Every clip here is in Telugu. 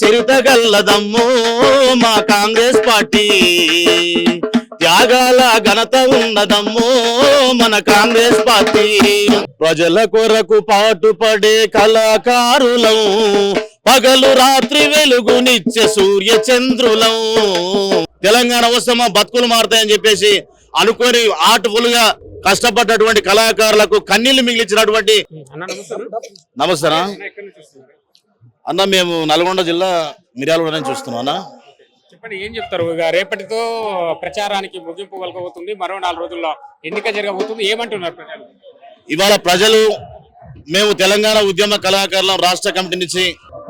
చరిత గల్లదమ్మో మా కాంగ్రెస్ పార్టీ, త్యాగాల ఘనత ఉన్నదమ్మో మన కాంగ్రెస్ పార్టీ. ప్రజల కొరకు పాటుపడే కళాకారులం, పగలు రాత్రి వెలుగునిచ్చే సూర్య చంద్రులం. తెలంగాణ వస్తే మా బతుకులు మారుతాయని చెప్పేసి అనుకోని ఆర్ట్ఫుల్ గా కష్టపడ్డటువంటి కళాకారులకు కన్నీళ్లు మిగిలించినటువంటి. నమస్కారం అన్న, మేము నల్గొండ జిల్లా మిర్యాలగూడ నుంచి చూస్తున్నాం అన్న. చెప్పండి, ఏం చెప్తారు? రేపటితో ప్రచారానికి ముగింపు పలకబోతుంది, మరో 4 రోజుల్లో ఎన్నిక జరగబోతుంది, ఏమంటున్నారు ప్రజలు? ఇవాళ ప్రజలు మేము తెలంగాణ ఉద్యమ కళాకారులం రాష్ట్ర కమిటీ నుంచి,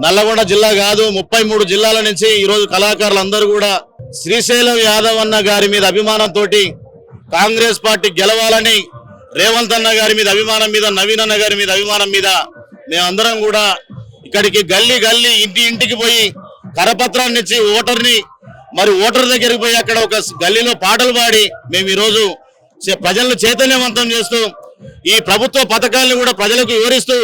నల్లగొండ జిల్లా కాదు 33 జిల్లాల నుంచి ఈరోజు కళాకారులందరూ కూడా శ్రీశైలం యాదవ్ అన్న గారి మీద అభిమానంతో కాంగ్రెస్ పార్టీ గెలవాలని, రేవంత్ అన్న గారి మీద అభిమానం మీద, నవీన్ అన్న గారి మీద అభిమానం మీద మేమందరం కూడా ఇక్కడికి గల్లీ గల్లీ ఇంటికి పోయి కరపత్రాన్ని ఇచ్చి ఓటర్ దగ్గరికి పోయి అక్కడ ఒక గల్లీలో పాటలు పాడి మేము ఈరోజు ప్రజలను చైతన్యవంతం చేస్తూ ఈ ప్రభుత్వ పథకాలను కూడా ప్రజలకు వివరిస్తూ,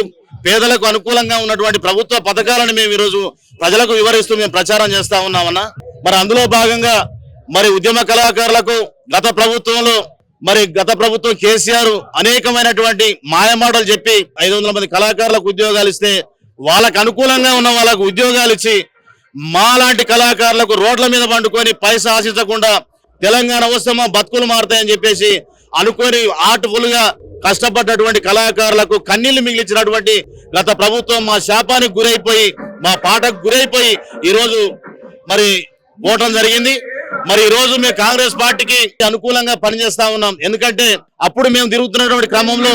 పేదలకు అనుకూలంగా ఉన్నటువంటి ప్రభుత్వ పథకాలను మేము ఈరోజు ప్రజలకు వివరిస్తూ మేము ప్రచారం చేస్తా ఉన్నామన్నా. మరి అందులో భాగంగా మరి ఉద్యమ కళాకారులకు గత ప్రభుత్వం కేసీఆర్ అనేకమైనటువంటి మాయమాటలు చెప్పి 500 మంది కళాకారులకు ఉద్యోగాలు ఇస్తే వాళ్ళకు అనుకూలంగా ఉన్న వాళ్ళకు ఉద్యోగాలు ఇచ్చి మాలాంటి కళాకారులకు రోడ్ల మీద పండుకొని పైసా ఆశించకుండా తెలంగాణ వస్తే మా బతుకులు మారుతాయని చెప్పేసి అనుకోని ఆర్ట్ఫుల్ గా కష్టపడ్డటువంటి కళాకారులకు కన్నీళ్లు మిగిలించినటువంటి గత ప్రభుత్వం మా శాపానికి గురైపోయి, మా పాటకు గురైపోయి ఈరోజు మరి ఓటం జరిగింది. మరి ఈ రోజు మేము కాంగ్రెస్ పార్టీకి అనుకూలంగా పనిచేస్తా ఉన్నాం. ఎందుకంటే అప్పుడు మేము తిరుగుతున్నటువంటి క్రమంలో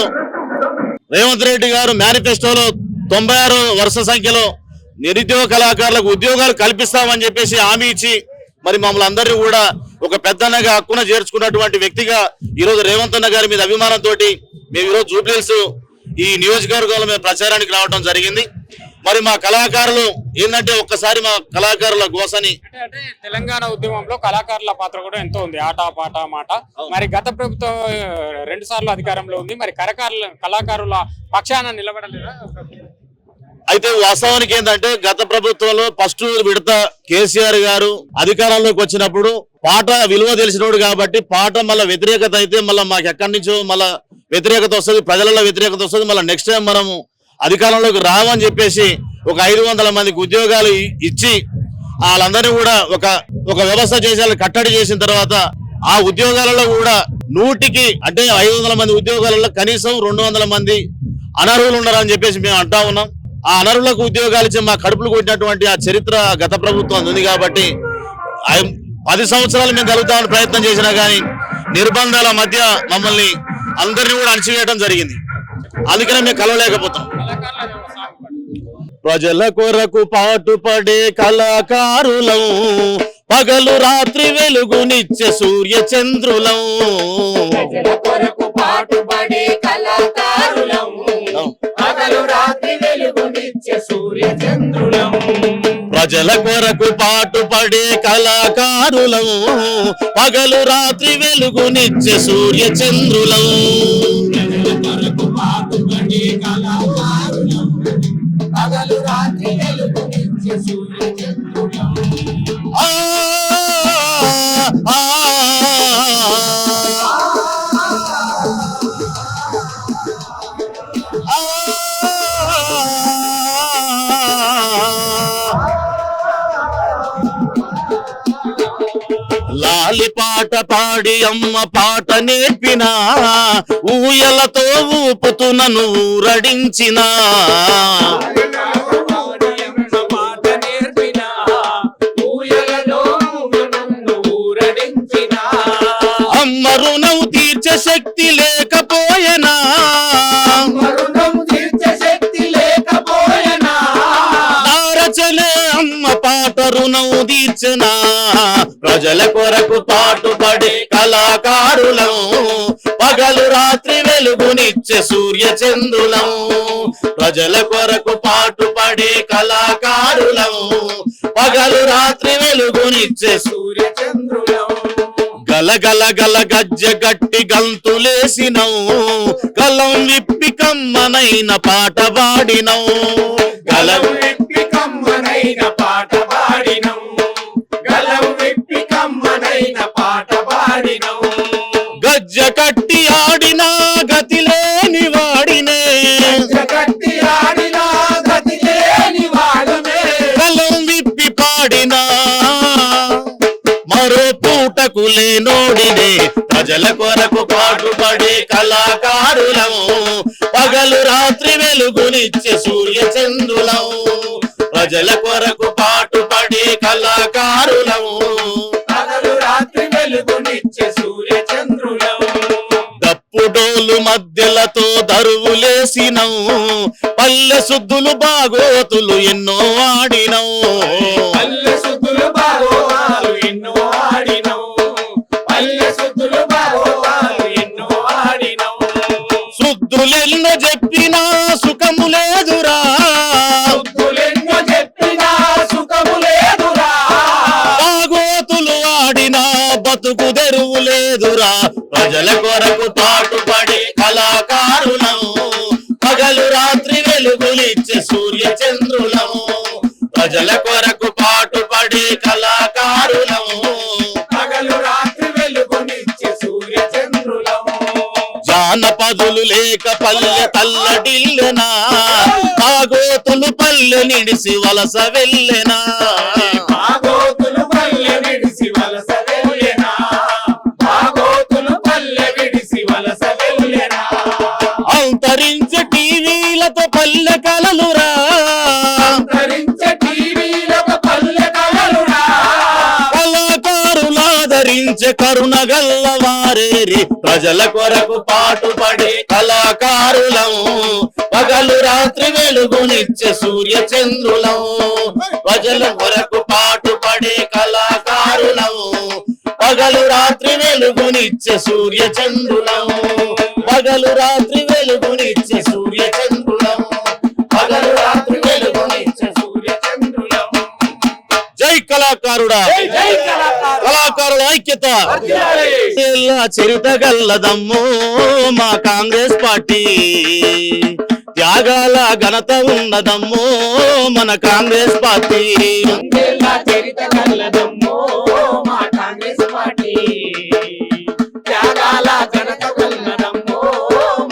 రేవంత్ రెడ్డి గారు మేనిఫెస్టోలో 96 వరుస సంఖ్యలో నిరుద్యోగ కళాకారులకు ఉద్యోగాలు కల్పిస్తామని చెప్పేసి హామీ ఇచ్చి మరి మమ్మల్ని అందరినీ కూడా ఒక పెద్దన్నగా హక్కున చేర్చుకున్నటువంటి వ్యక్తిగా ఈరోజు రేవంత్ అన్న గారి మీద అభిమానంతో మేము ఈరోజు జూబ్లీహిల్స్ ఈ నియోజకవర్గంలో మేము ప్రచారానికి రావడం జరిగింది. మరి మా కళాకారులు ఏంటంటే ఒక్కసారి మా కళాకారుల గోసని, అంటే తెలంగాణ ఉద్యమంలో కళాకారుల పాత్ర కూడా ఎంతో ఉంది, ఆట పాట మాట. మరి గత ప్రభుత్వం 2 సార్లు అధికారంలో ఉంది, మరి కళాకారుల పక్షాన నిలబడలేదా? అయితే వాస్తవానికి ఏంటంటే గత ప్రభుత్వంలో ఫస్ట్ విడత కేసీఆర్ గారు అధికారంలోకి వచ్చినప్పుడు పాట విలువ తెలిసినోడు కాబట్టి పాట మళ్ళీ వ్యతిరేకత అయితే మళ్ళీ మాకు ఎక్కడి నుంచో మళ్ళీ వ్యతిరేకత వస్తుంది, ప్రజలలో వ్యతిరేకత వస్తుంది, మళ్ళీ నెక్స్ట్ టైం మనము అధికారంలోకి రావని చెప్పేసి ఒక 500 మందికి ఉద్యోగాలు ఇచ్చి వాళ్ళందరినీ కూడా ఒక వ్యవస్థ చేసి కట్టడి చేసిన తర్వాత ఆ ఉద్యోగాలలో కూడా 100కి అంటే 500 మంది ఉద్యోగాలలో కనీసం 200 మంది అనర్హులు ఉన్నారని చెప్పేసి మేము అంటా ఉన్నాం. ఆ అనర్హులకు ఉద్యోగాలు ఇచ్చి మా కడుపులు కొట్టినటువంటి ఆ చరిత్ర గత ప్రభుత్వం ఉంది కాబట్టి 10 సంవత్సరాలు మేము కలుగుతామని ప్రయత్నం చేసినా కానీ నిర్బంధాల మధ్య మమ్మల్ని అందరినీ కూడా అణచివేయడం జరిగింది. అందుకనే మేము కలవలేకపోతాం. ప్రజల కొరకు పాటుపడే కళాకారులం, పగలు రాత్రి వెలుగునిచ్చే సూర్య చంద్రులం. ప్రజల కొరకు పాటుపడే కళాకారులం, పగలు రాత్రి వెలుగునిచ్చే సూర్య చంద్రులం. ప్రజల కొరకు పాటుపడే కళాకారులం, పగలు రాత్రి వెలుగునిచ్చే సూర్య చంద్రులం. ప్రజల కొరకు పాటుపడే కళాకారులం, పగలు రాత్రి వెలుగునిచ్చే సూర్య చంద్రులం. లాలి పాట పాడి అమ్మ పాట నేర్పినా, ఊయలతో ఊపుతూ నన్ను ఊరడించినా. అమ్మ రుణం తీర్చే శక్తి లేకపోయేనా, దారచలే అమ్మ పాట రుణం తీర్చనా. ప్రజల కొరకు పాటుపడే కళాకారులం, పగలు రాత్రి వెలుగునిచ్చే సూర్య చంద్రులం. ప్రజల కొరకు పాటుపడే కళాకారులం, పగలు రాత్రి వెలుగునిచ్చే సూర్య చంద్రులం. గలగల గల గజ్జ గట్టి గంతులేసినవు, కలం విప్పి కమ్మనైన పాట పాడినవు. కలం విప్పి కమ్మనైన పాట ప్రజల కొరకు పాటుపడే కళాకారులము పగలు రాత్రి వెలుగునిచ్చే సూర్య చంద్రులము ప్రజల కొరకు పాటుపడే కళాకారులము పగలు రాత్రి వెలుగునిచ్చే సూర్య చంద్రులము దప్పుడోలు మధ్యలతో దరువులేసినవు పల్లె శుద్ధులు బాగోతులు ఎన్నో ఆడినవు పల్లె శుద్ధులు బాగోవాలు ఎన్నో ఆడినవు పల్లె శుద్ధులు బాగోవాలు ఎన్నో ఆడినవు శుద్ధులెన్నో చెప్పినా సుఖము లేదురా శుద్ధులెన్నో చెప్పినా సుఖము లేదురా బాగోతులు ఆడినా బతుకు తెరువు లేదురా ప్రజల కొరకు పాటుపడే కళాకారులము పగలు రాత్రి వెలుగులిచ్చే సూర్య చంద్రులము ప్రజల కొరకు పాటుపడే కళాకారులము పగలు రాత్రి వెలుగునిచ్చే సూర్య చంద్రులము జానపదులు లేక పల్లె తల్లడిల్లెనా బాగోతులు పల్లె నిడిసి వలస వెళ్ళెనా బాగోతులు పల్లె విడిసి వలస వెళ్ళెనా బాగోతులు పల్లె విడిసి వలస వెళ్ళెనా అంతరించే టీవీలతో పల్లె కలలురా అంతరించే టీవీలకు పల్లె కలలురా కళాకారులాదరించే కరుణ గల్లవారేరి ప్రజల కొరకు పాటుపడే కళాకారులము పగలు రాత్రి వెలుగునిచ్చే సూర్య చంద్రులము ప్రజల కొరకు పాటుపడే కళాకారులము పగలు రాత్రి వెలుగునిచ్చే సూర్య చంద్రులము పగలు రాత్రి వెలుగునిచ్చే సూర్య చంద్రులము పగలు రాత్రి వెలుగునిచ్చే సూర్య చంద్రులము జై కళాకారుడా జై కళాకారు కళాకారుల ఐక్యత వర్ధిల్లాలి. ఇలా చరిత గల్లదమ్మో మా కాంగ్రెస్ పార్టీ త్యాగాల ఘనత ఉన్నదమ్మో మన కాంగ్రెస్ పార్టీ వందేళ్ల చరిత్ర కల్లదమ్మో మా కాంగ్రెస్ పార్టీ త్యాగాల ఘనత కల్లదమ్మో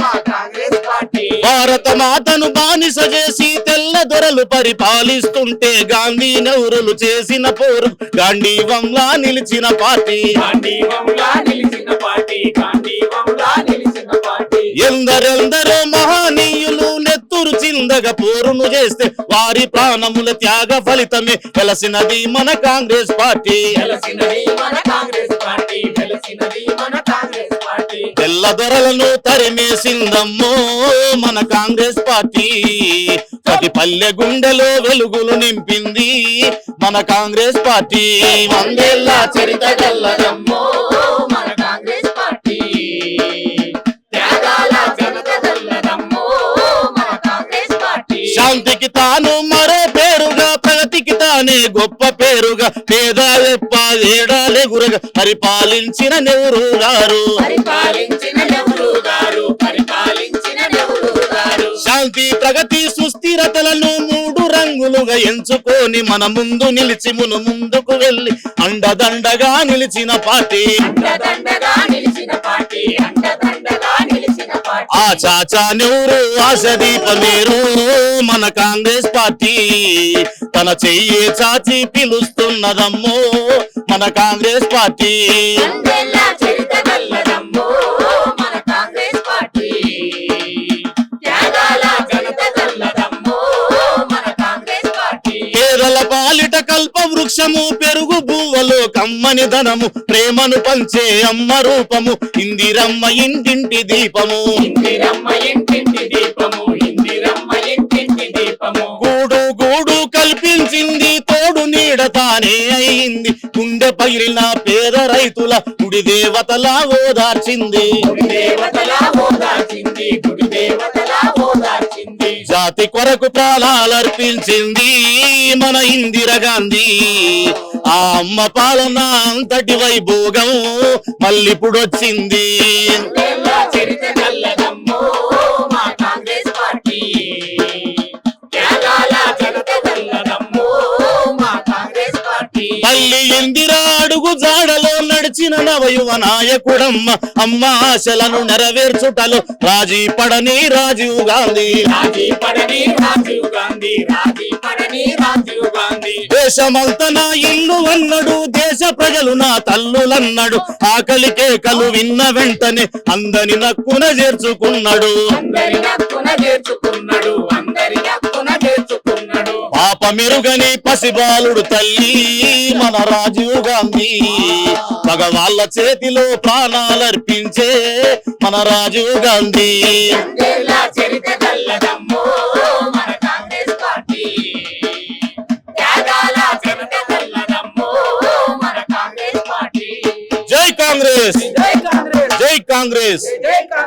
మా కాంగ్రెస్ పార్టీ భారత మాతను బానిస చేసి తెల్ల దొరలు పరిపాలిస్తుంటే గాంధీ నెహ్రూలు చేసిన పోరు గాంధీవంలా నిలిచిన పార్టీ గాంధీవంలా నిలిచిన పార్టీ గాంధీవంలా నిలిచిన పార్టీ ఎందరెందరో మహనీయులు నెత్తురు చిందగా పోరును చేస్తే వారి ప్రాణముల త్యాగ ఫలితమే వెలసినది మన కాంగ్రెస్ పార్టీ వెలసినది మన కాంగ్రెస్ పార్టీ వెలసినది మన కాంగ్రెస్ పార్టీ తెల్ల దొరలను తరిమేసిందమ్మో మన కాంగ్రెస్ పార్టీ ప్రతి పల్లె గుండెలో వెలుగులు నింపింది మన కాంగ్రెస్ పార్టీ వందేళ్ల చరిత గల్లదమ్మో మన కాంగ్రెస్ పార్టీ త్యాగాల ఘనత కల్లదమ్మో మన కాంగ్రెస్ పార్టీ శాంతికి తాను మరో పేరుగా ప్రగతికి తానే గొప్ప పేరుగా పేదాలెప్ప ఏడాలెగురగా పరిపాలించిన నెహ్రూ గారు పరిపాలించిన నెహ్రూ గారు పరిపాలించిన నెహ్రూ గారు శాంతి ప్రగతి సుస్థిరతలను మూడు రంగులుగా ఎంచుకొని మన ముందు నిలిచి ముందుకు వెళ్ళి అండదండగా నిలిచిన పార్టీ అండదండగా నిలిచిన పార్టీ అండదండగా నిలిచిన పార్టీ ఆ చాచా నెహ్రూ ఆశ దీపమేరు మన కాంగ్రెస్ పార్టీ తన చెయ్యి చాచి పిలుస్తున్నదమ్మో మన కాంగ్రెస్ పార్టీ వందేళ్ల చరిత్ర కల్లదమ్మో మన కాంగ్రెస్ పార్టీ త్యాగాల ఘనత కల్లదమ్మో మన కాంగ్రెస్ పార్టీ పేదల పాలిట కల్ప వృక్షము పెరుగు బువ్వలో కమ్మని ధనము ప్రేమను పంచే అమ్మ రూపము ఇందిరమ్మ ఇంటింటి దీపము ఇందిరమ్మ ఇంటింటి దీపము ఇందిరమ్మ ఇంటింటి దీపము గూడు గూడు కల్పించింది తోడు నీడ తానే అయింది గుండె పగిలిన పేద రైతుల గుడి దేవతలా ఓదార్చింది గుడి దేవతలా ఓదార్చింది గుడి దేవతలా ఓదార్చింది జాతి కొరకు ప్రాణాలర్పించింది మన ఇందిరా గాంధీ ఆ అమ్మ పాలన అంతటి వైభోగం మళ్ళీప్పుడొచ్చింది వందేళ్ల చరిత్ర కల్లదమ్మో మా కాంగ్రెస్ పార్టీ త్యాగాల ఘనత కల్లదమ్మో మా కాంగ్రెస్ పార్టీ తల్లి ఇందిరా అడుగు జాడలో నడిచిన నవయువ నాయకుడమ్మ అమ్మ ఆశలను నెరవేర్చుటలో రాజీ పడని రాజీవ్ గాంధీ రాజీ పడని రాజీవ్ గాంధీ రాజీ పడని రాజీవ్ గాంధీ దేశమంతా నా ఇల్లు అన్నాడు, దేశ ప్రజలు నా తల్లులన్నాడు. ఆకలి కేకలు విన్న వెంటనే అందరి నక్కున చేర్చుకున్నాడు. అందరి నక్కున చేర్చుకున్నాడు, అందరి నక్కున చేర్చుకున్నాడు. పాప మెరుగని పసిబాలుడు తల్లి మన రాజీవ్ గాంధీ. మగవాళ్ళ చేతిలో ప్రాణాలర్పించే మన రాజీవ్ గాంధీ. వందేళ్ల చరిత్ర గల్లదమ్మో మన కాంగ్రెస్ పార్టీ. త్యాగాల చరిత్ర గల్లదమ్మో మన కాంగ్రెస్ పార్టీ. జై కాంగ్రెస్, జై కాంగ్రెస్, జై కాంగ్రెస్. జై కాంగ్రెస్.